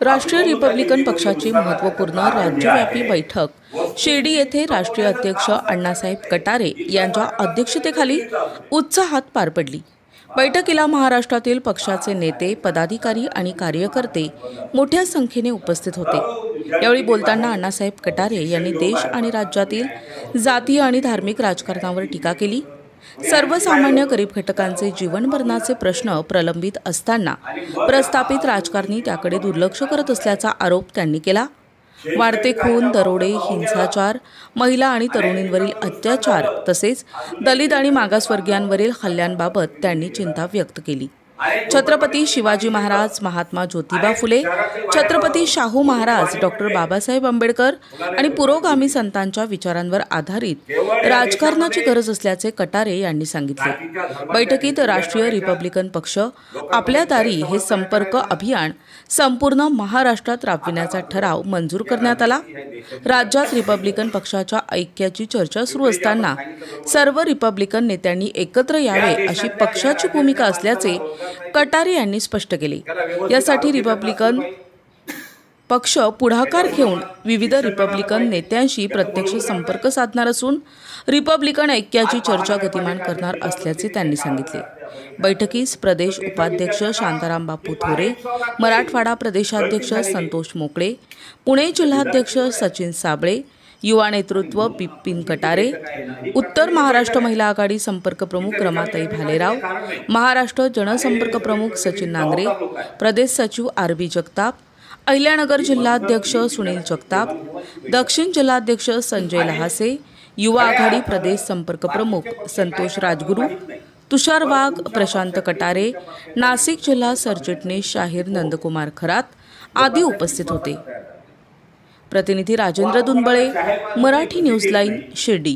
राष्ट्रीय रिपब्लिकन पक्षाची महत्त्वपूर्ण राज्यव्यापी बैठक शिर्डी येथे राष्ट्रीय अध्यक्ष अण्णासाहेब कटारे यांच्या अध्यक्षतेखाली उत्साहात पार पडली। बैठकीला महाराष्ट्रातील पक्षाचे नेते, पदाधिकारी आणि कार्यकर्ते मोठ्या संख्येने उपस्थित होते। यावेळी बोलताना अण्णासाहेब कटारे यांनी देश आणि राज्यातील जातीय आणि धार्मिक राजकारणावर टीका केली। सर्वसामान्य गरीब घटकांचे जीवनभरणाचे प्रश्न प्रलंबित असताना प्रस्थापित राजकारणी त्याकडे दुर्लक्ष करत असल्याचा आरोप त्यांनी केला। वाढते खून, दरोडे, हिंसाचार, महिला आणि तरुणींवरील अत्याचार तसेच दलित आणि मागासवर्गीयांवरील हल्ल्यांबाबत त्यांनी चिंता व्यक्त केली। छत्रपती शिवाजी महाराज, महात्मा ज्योतिबा फुले, छत्रपती शाहू महाराज, डॉक्टर बाबासाहेब आंबेडकर आणि पुरोगामी संतांच्या विचारांवर आधारित राजकारणाची गरज असल्याचे कटारे यांनी सांगितले। बैठकीत राष्ट्रीय रिपब्लिकन पक्ष आपल्या दारी हे संपर्क अभियान संपूर्ण महाराष्ट्रात राबविण्याचा ठराव मंजूर करण्यात आला। राज्यात रिपब्लिकन पक्षाच्या ऐक्याची चर्चा सुरू असताना सर्व रिपब्लिकन नेत्यांनी एकत्र यावे अशी पक्षाची भूमिका असल्याचे कटारे यांनी स्पष्ट केले। यासाठी रिपब्लिकन पक्ष पुढाकार घेऊन विविध रिपब्लिकन नेत्यांशी प्रत्यक्ष संपर्क साधणार असून रिपब्लिकन ऐक्याची चर्चा गतिमान करणार असल्याचे त्यांनी सांगितले। बैठकीस प्रदेश उपाध्यक्ष शांताराम बापू थोरे, मराठवाडा प्रदेशाध्यक्ष संतोष मोकळे, पुणे जिल्हाध्यक्ष सचिन साबळे, युवा नेतृत्व बिपिन कटारे, उत्तर महाराष्ट्र महिला आघाडी संपर्क प्रमुख रमाताई भालेराव, महाराष्ट्र जनसंपर्क प्रमुख सचिन नांगरे, प्रदेश सचिव आर.बी. जगताप, अहिल्यानगर जिल्हाध्यक्ष सुनील जगताप, दक्षिण जिल्हाध्यक्ष संजय लहासे, युवा आघाडी प्रदेश संपर्क प्रमुख संतोष राजगुरू, तुषार वाघ, प्रशांत कटारे, नाशिक जिल्हा सरचिटणीस शाहीर नंदकुमार खरात आदी उपस्थित होते। प्रतिनिधी राजेंद्र दुंबळे, मराठी न्यूज लाईन, शिर्डी।